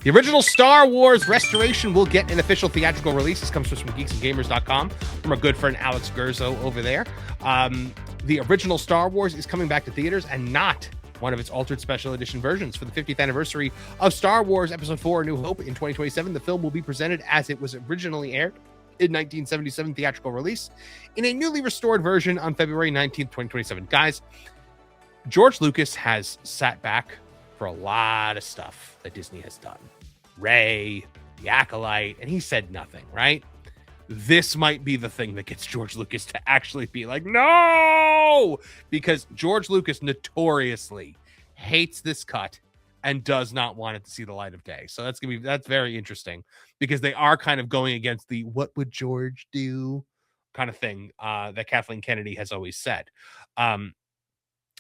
The original Star Wars restoration will get an official theatrical release. This comes from geeksandgamers.com from our good friend Alex Gurzo over there. The original Star Wars is coming back to theaters and not one of its altered special edition versions. For the 50th anniversary of Star Wars Episode 4 A New Hope in 2027, the film will be presented as it was originally aired in 1977 theatrical release in a newly restored version on February 19th, 2027. Guys, George Lucas has sat back for a lot of stuff that Disney has done. Rey, The Acolyte, and he said nothing, right? This might be the thing that gets George Lucas to actually be like, no! Because George Lucas notoriously hates this cut and does not want it to see the light of day. So that's very interesting because they are kind of going against the what would George do kind of thing that Kathleen Kennedy has always said.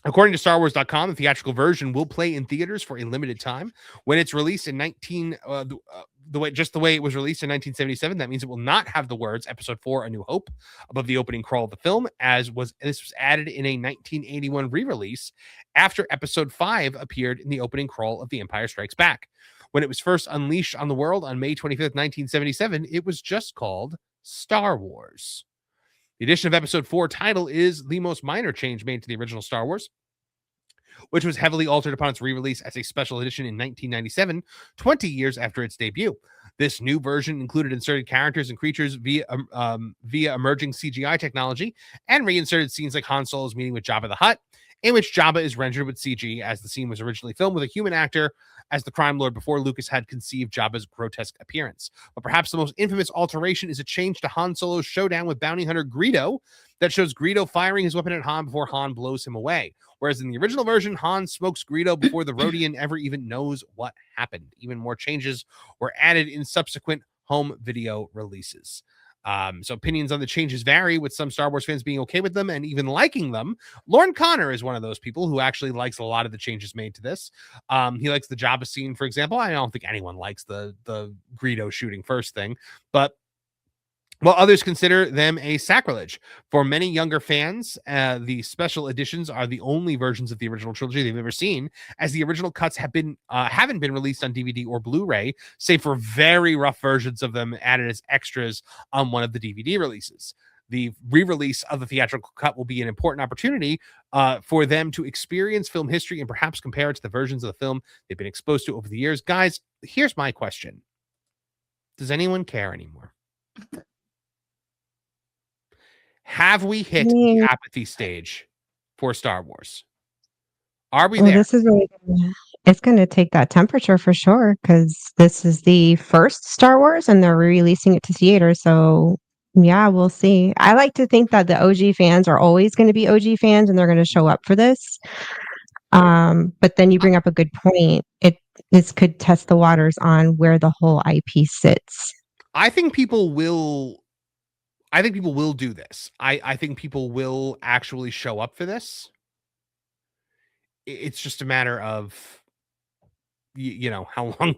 According to StarWars.com, the theatrical version will play in theaters for a limited time. When it's released in the way it was released in 1977, that means it will not have the words "Episode 4: A New Hope" above the opening crawl of the film, this was added in a 1981 re-release after Episode 5 appeared in the opening crawl of The Empire Strikes Back. When it was first unleashed on the world on May 25th, 1977, it was just called Star Wars. The addition of Episode 4 title is the most minor change made to the original Star Wars, which was heavily altered upon its re-release as a special edition in 1997, 20 years after its debut. This new version included inserted characters and creatures via emerging CGI technology and reinserted scenes like Han Solo's meeting with Jabba the Hutt, in which Jabba is rendered with CG as the scene was originally filmed with a human actor as the crime lord before Lucas had conceived Jabba's grotesque appearance. But perhaps the most infamous alteration is a change to Han Solo's showdown with bounty hunter Greedo that shows Greedo firing his weapon at Han before Han blows him away. Whereas in the original version, Han smokes Greedo before the Rodian ever even knows what happened. Even more changes were added in subsequent home video releases. So opinions on the changes vary, with some Star Wars fans being okay with them and even liking them. Lauren Connor is one of those people who actually likes a lot of the changes made to this. He likes the Jabba scene, for example. I don't think anyone likes the Greedo shooting first thing, but while others consider them a sacrilege. For many younger fans, the special editions are the only versions of the original trilogy they've ever seen, as the original cuts haven't been released on DVD or Blu-ray, save for very rough versions of them added as extras on one of the DVD releases. The re-release of the theatrical cut will be an important opportunity for them to experience film history and perhaps compare it to the versions of the film they've been exposed to over the years. Guys, here's my question. Does anyone care anymore? Have we hit the apathy stage for Star Wars? Are we there? This is really it's going to take that temperature for sure, because this is the first Star Wars and they're releasing it to theaters. So yeah, we'll see. I like to think that the OG fans are always going to be OG fans and they're going to show up for this. But then you bring up a good point. This could test the waters on where the whole IP sits. I think people will do this. I think people will actually show up for this. It's just a matter of, how long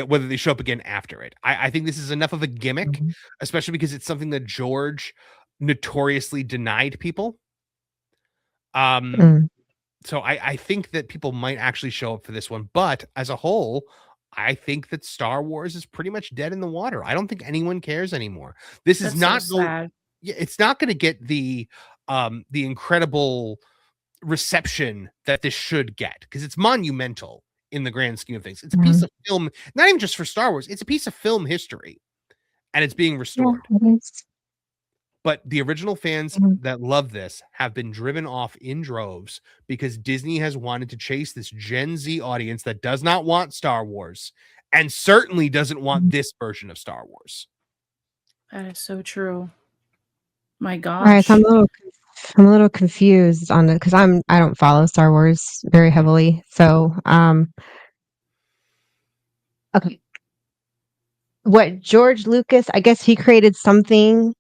whether they show up again after it. I think this is enough of a gimmick, especially because it's something that George notoriously denied people. So I think that people might actually show up for this one, but as a whole, I think that Star Wars is pretty much dead in the water. I don't think anyone cares anymore. This is not sad. It's not going to get the incredible reception that this should get, because it's monumental in the grand scheme of things. It's a piece of film, not even just for Star Wars. It's a piece of film history, and it's being restored. But the original fans that love this have been driven off in droves because Disney has wanted to chase this Gen Z audience that does not want Star Wars and certainly doesn't want this version of Star Wars. That is so true. My gosh. All right, so I'm a little confused on it because I don't follow Star Wars very heavily. So, okay. What George Lucas, I guess he created something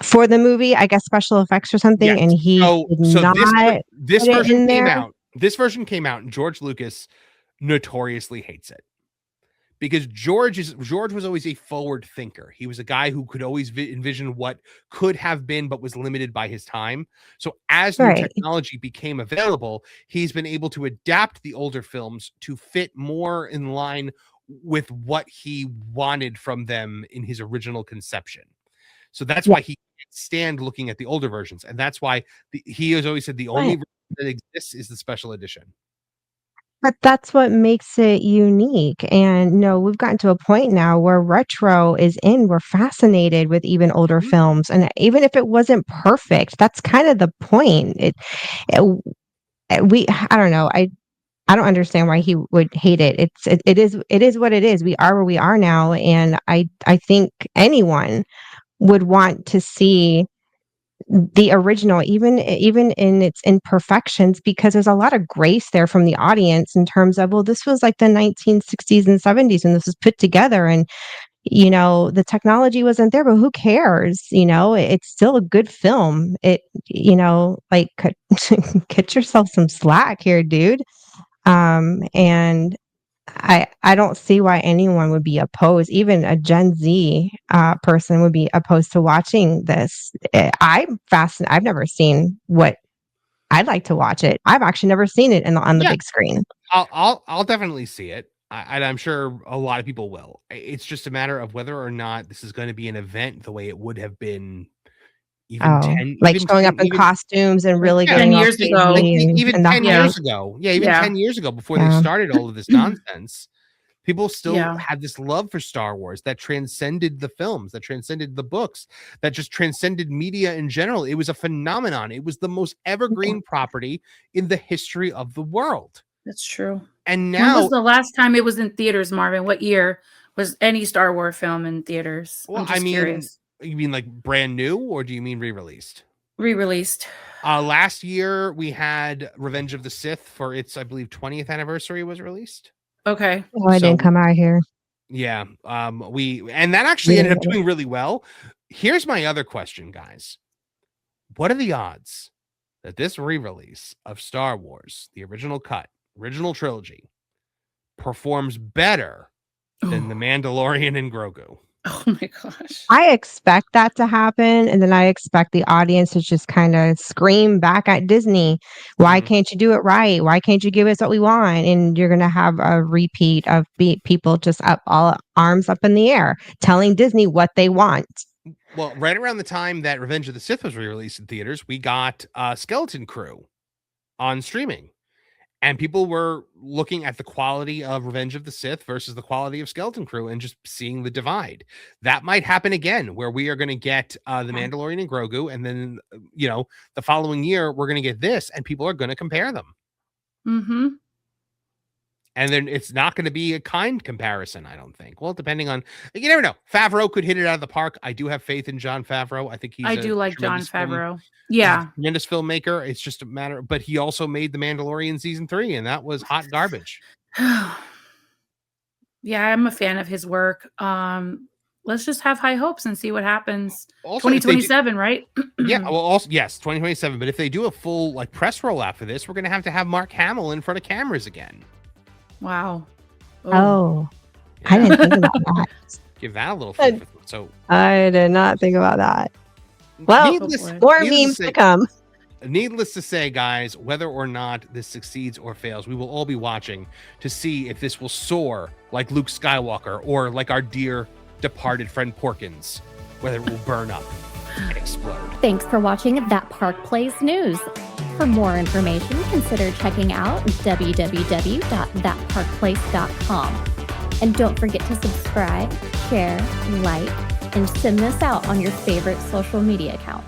for the movie, I guess special effects or something, and he this version came out, and George Lucas notoriously hates it because George was always a forward thinker. He was a guy who could always envision what could have been, but was limited by his time. So as new Right. technology became available, he's been able to adapt the older films to fit more in line with what he wanted from them in his original conception. So that's Yeah. why he can't stand looking at the older versions, and that's why he has always said the only Right. version that exists is the special edition. But that's what makes it unique. And no, we've gotten to a point now where retro is in. We're fascinated with even older Mhm. films. And even if it wasn't perfect, that's kind of the point. It I don't know. I don't understand why he would hate it. It is what it is. We are where we are now. And I think anyone would want to see the original, even in its imperfections, because there's a lot of grace there from the audience in terms of, well, this was like the 1960s and 70s when this was put together, and the technology wasn't there, but who cares? It's still a good film. Like, get yourself some slack here, dude. And I don't see why anyone would be opposed. Even a Gen Z person would be opposed to watching this. I'm fascinated. I've never seen what I'd like to watch it. I've actually never seen it on the Yeah, big screen. I'll definitely see it, and I'm sure a lot of people will. It's just a matter of whether or not this is going to be an event the way it would have been even Oh, 10, like even showing 10, up in even costumes and like really yeah, 10 getting all years ago. like crazy even and the 10 hype. years ago. Yeah, even Yeah. 10 years ago before they Yeah. started all of this nonsense. People still Yeah. had this love for Star Wars that transcended the films, that transcended the books, that just transcended media in general. It was a phenomenon. It was the most evergreen property in the history of the world. That's true. And When was now, the last time it was in theaters, Marvin? What year was any Star Wars film in theaters? well, I'm just curious. you mean like brand new, or do you mean re-released? Re-released. Last year we had Revenge of the Sith for its, I believe, 20th anniversary was released. Okay. Oh, I didn't So come out here. yeah, and that actually ended up doing really well. Here's my other question, guys. What are the odds that this re-release of Star Wars, the original cut, original trilogy, performs better than The Mandalorian and Grogu? Oh my gosh. I expect that to happen, and then I expect the audience to just kind of scream back at Disney, "Why Mhm. can't you do it right? Why can't you give us what we want?" And you're gonna have a repeat of people just up all arms up in the air, telling Disney what they want. Well, right around the time that Revenge of the Sith was re-released in theaters, we got Skeleton Crew on streaming. And people were looking at the quality of Revenge of the Sith versus the quality of Skeleton Crew and just seeing the divide. That might happen again, where we are going to get The Mandalorian and Grogu, and then, the following year, we're going to get this, and people are going to compare them. Mm-hmm. And then it's not going to be a kind comparison, I don't think. Well, depending on, you never know. Favreau could hit it out of the park. I do have faith in Jon Favreau. I think I do like Jon Favreau. He's a Yeah. tremendous filmmaker. It's just a matter, but he also made The Mandalorian season 3, and that was hot garbage. Yeah, I'm a fan of his work. Let's just have high hopes and see what happens. Also, if they 2027, right? Yeah, well, also yes, 2027. But if they do a full press rollout for this, we're gonna have Mark Hamill in front of cameras again. Wow. Oh, I didn't think about that. Give that a little food for thought. So I did not think about that. Well, more memes to come. Needless to say, guys, whether or not this succeeds or fails, we will all be watching to see if this will soar like Luke Skywalker or like our dear departed friend Porkins, whether it will burn up and explode. Thanks for watching That Park Plays News. For more information, consider checking out www.thatparkplace.com. And don't forget to subscribe, share, like, and send this out on your favorite social media accounts.